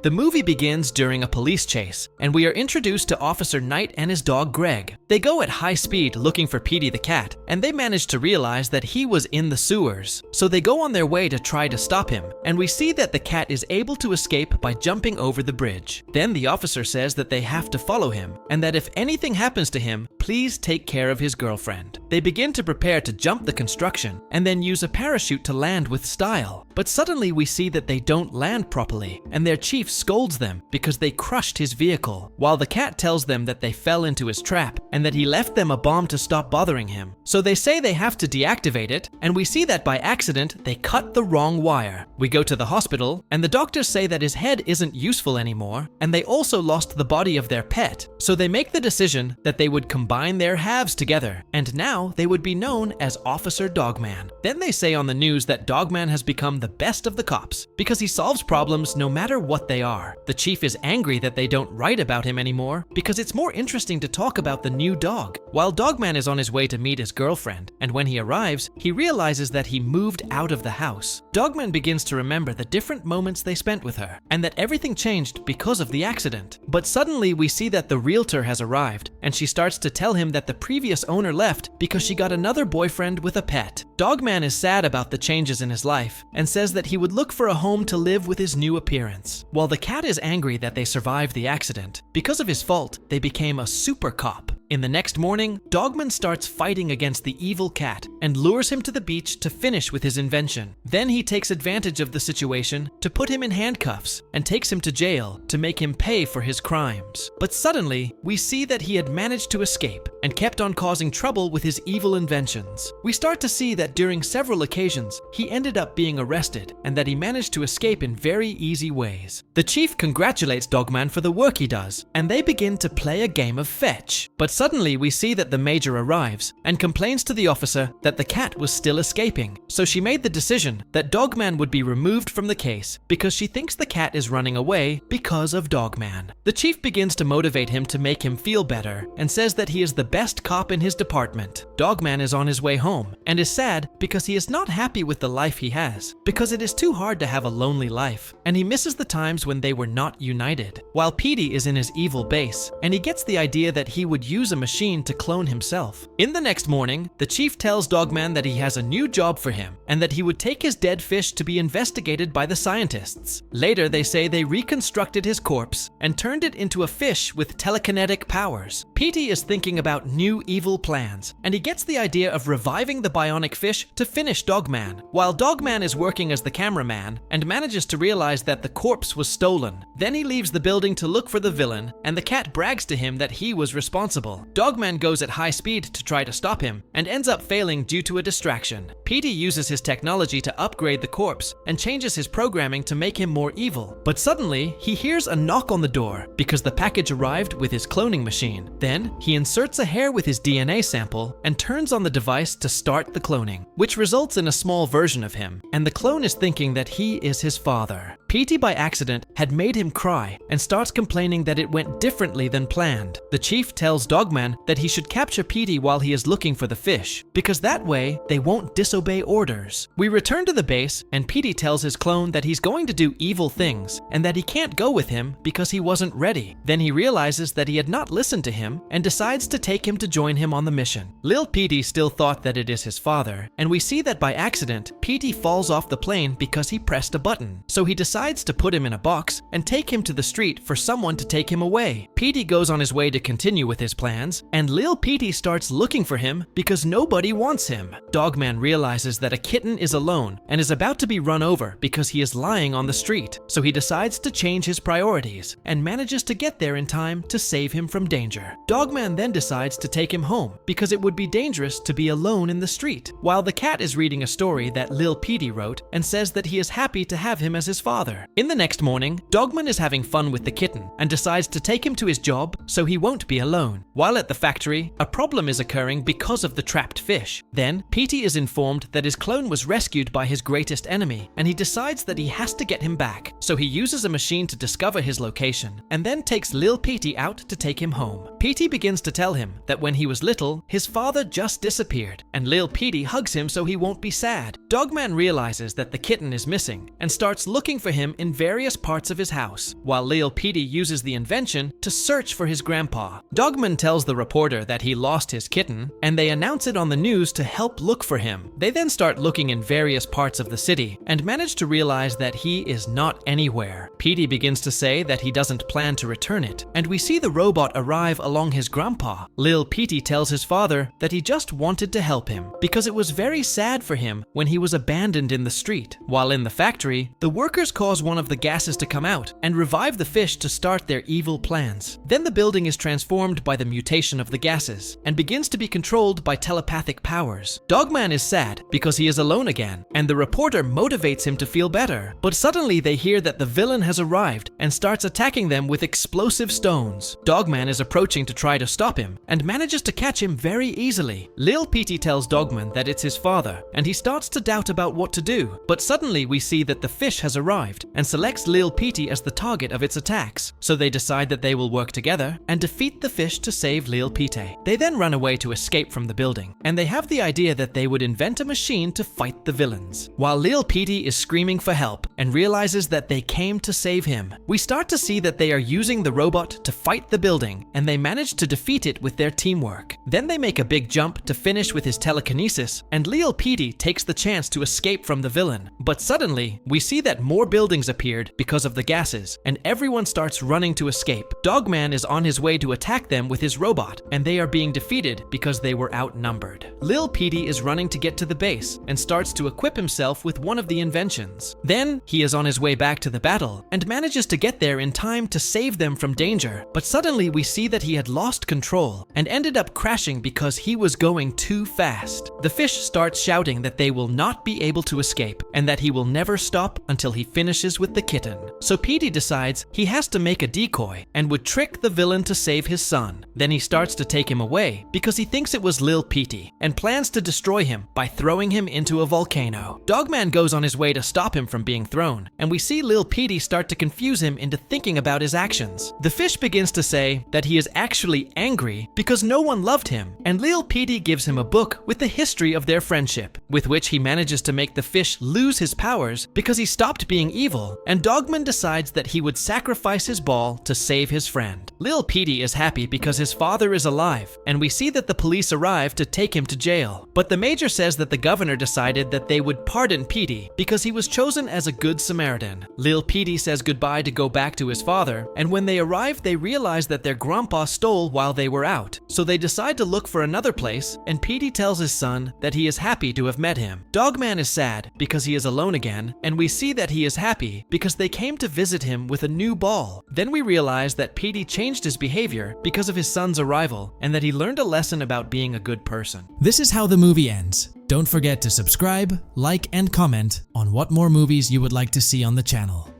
The movie begins during a police chase, and we are introduced to Officer Knight and his dog Greg. They go at high speed looking for Petey the cat, and they manage to realize that he was in the sewers. So they go on their way to try to stop him, and we see that the cat is able to escape by jumping over the bridge. Then the officer says that they have to follow him, and that if anything happens to him, please take care of his girlfriend. They begin to prepare to jump the construction, and then use a parachute to land with style. But suddenly we see that they don't land properly, and their chief scolds them because they crushed his vehicle, while the cat tells them that they fell into his trap and that he left them a bomb to stop bothering him. So they say they have to deactivate it, and we see that by accident they cut the wrong wire. We go to the hospital, and the doctors say that his head isn't useful anymore, and they also lost the body of their pet. So they make the decision that they would combine their halves together, and now they would be known as Officer Dogman. Then they say on the news that Dogman has become the best of the cops because he solves problems no matter what they are. The chief is angry that they don't write about him anymore because it's more interesting to talk about the new dog. While Dogman is on his way to meet his girlfriend, and when he arrives, he realizes that he moved out of the house. Dogman begins to remember the different moments they spent with her, and that everything changed because of the accident. But suddenly we see that the realtor has arrived, and she starts to tell him that the previous owner left because she got another boyfriend with a pet. Dogman is sad about the changes in his life, and says that he would look for a home to live with his new appearance. While the cat is angry that they survived the accident, because of his fault, they became a super cop. In the next morning, Dogman starts fighting against the evil cat and lures him to the beach to finish with his invention. Then he takes advantage of the situation to put him in handcuffs and takes him to jail to make him pay for his crimes. But suddenly, we see that he had managed to escape and kept on causing trouble with his evil inventions. We start to see that during several occasions, he ended up being arrested and that he managed to escape in very easy ways. The chief congratulates Dogman for the work he does, and they begin to play a game of fetch. But suddenly we see that the major arrives and complains to the officer that the cat was still escaping. So she made the decision that Dogman would be removed from the case because she thinks the cat is running away because of Dogman. The chief begins to motivate him to make him feel better and says that he is the best cop in his department. Dogman is on his way home and is sad because he is not happy with the life he has, because it is too hard to have a lonely life, and he misses the times when they were not united. While Petey is in his evil base, and he gets the idea that he would use a machine to clone himself. In the next morning, the chief tells Dogman that he has a new job for him and that he would take his dead fish to be investigated by the scientists. Later, they say they reconstructed his corpse and turned it into a fish with telekinetic powers. Petey is thinking about new evil plans, and he gets the idea of reviving the bionic fish to finish Dogman, while Dogman is working as the cameraman and manages to realize that the corpse was stolen. Then he leaves the building to look for the villain, and the cat brags to him that he was responsible. Dogman goes at high speed to try to stop him and ends up failing due to a distraction. Petey uses his technology to upgrade the corpse and changes his programming to make him more evil. But suddenly, he hears a knock on the door because the package arrived with his cloning machine. Then, he inserts a hair with his DNA sample and turns on the device to start the cloning, which results in a small version of him, and the clone is thinking that he is his father. Petey by accident had made him cry and starts complaining that it went differently than planned. The chief tells Dogman that he should capture Petey while he is looking for the fish, because that way they won't disobey orders. We return to the base, and Petey tells his clone that he's going to do evil things and that he can't go with him because he wasn't ready. Then he realizes that he had not listened to him and decides to take him to join him on the mission. Lil Petey still thought that it is his father, and we see that by accident, Petey falls off the plane because he pressed a button. So he decides to put him in a box and take him to the street for someone to take him away. Petey goes on his way to continue with his plans, and Lil Petey starts looking for him because nobody wants him. Dogman realizes that a kitten is alone and is about to be run over because he is lying on the street, so he decides to change his priorities and manages to get there in time to save him from danger. Dogman then decides to take him home because it would be dangerous to be alone in the street, while the cat is reading a story that Lil Petey wrote and says that he is happy to have him as his father. In the next morning, Dogman is having fun with the kitten and decides to take him to his job so he won't be alone. While at the factory, a problem is occurring because of the trapped fish. Then, Petey is informed that his clone was rescued by his greatest enemy, and he decides that he has to get him back. So he uses a machine to discover his location, and then takes Lil Petey out to take him home. Petey begins to tell him that when he was little, his father just disappeared, and Lil Petey hugs him so he won't be sad. Dogman realizes that the kitten is missing and starts looking for him in various parts of his house, while Lil Petey uses the invention to search for his grandpa. Dogman tells the reporter that he lost his kitten, and they announce it on the news to help look for him. They then start looking in various parts of the city and manage to realize that he is not anywhere. Petey begins to say that he doesn't plan to return it, and we see the robot arrive along his grandpa. Lil Petey tells his father that he just wanted to help him because it was very sad for him when he was abandoned in the street. While in the factory, the workers cause one of the gases to come out and revive the fish to start their evil plans. Then the building is transformed by the mutation of the gases and begins to be controlled by telepathic powers. Dogman is sad because he is alone again, and the reporter motivates him to feel better. But suddenly they hear that the villain has arrived and starts attacking them with explosive stones. Dogman is approaching to try to stop him and manages to catch him very easily. Lil Petey tells Dogman that it's his father, and he starts to doubt about what to do. But suddenly we see that the fish has arrived and selects Lil Petey as the target of its attacks. So they decide that they will work together and defeat the fish to save Lil Petey. They then run away to escape from the building, and they have the idea that they would invent a machine to fight the villains. While Lil Petey is screaming for help and realizes that they came to save him, we start to see that they are using the robot to fight the building, and they manage to defeat it with their teamwork. Then they make a big jump to finish with his telekinesis, and Lil Petey takes the chance to escape from the villain. But suddenly, we see that more buildings appeared because of the gases, and everyone starts running to escape. Dogman is on his way to attack them with his robot, and they are being defeated because they were outnumbered. Lil Petey is running to get to the base and starts to equip himself with one of the inventions. Then, he is on his way back to the battle and manages to get there in time to save them from danger. But suddenly we see that he had lost control and ended up crashing because he was going too fast. The fish starts shouting that they will not be able to escape and that he will never stop until he finishes with the kitten. So Petey decides he has to make a decoy and would trick the villain to save his son. Then he starts to take him away because he thinks it was Lil Petey and plans to destroy him by throwing him into a volcano. Dogman goes on his way to stop him from being thrown, and we see Lil Petey start to confuse him into thinking about his actions. The fish begins to say that he is actually angry because no one loved him, and Lil Petey gives him a book with the history of their friendship, with which he manages to make the fish lose his powers because he stopped being evil, and Dogman decides that he would sacrifice his ball to save his friend. Lil Petey is happy because his father is alive, and we see that the police arrive to take him to jail. But the major says that the governor decided that they would pardon Petey because he was chosen as a good Samaritan. Lil Petey says goodbye to go back to his father, and when they arrive, they realize that their grandpa stole while they were out. So they decide to look for another place, and Petey tells his son that he is happy to have met him. Dogman is sad because he is alone again, and we see that he is happy because they came to visit him with a new ball. Then we realize that Petey changed his behavior because of his son's arrival, and that he learned a lesson about being a good person. This is how the movie ends. Don't forget to subscribe, like, and comment on what more movies you would like to see on the channel.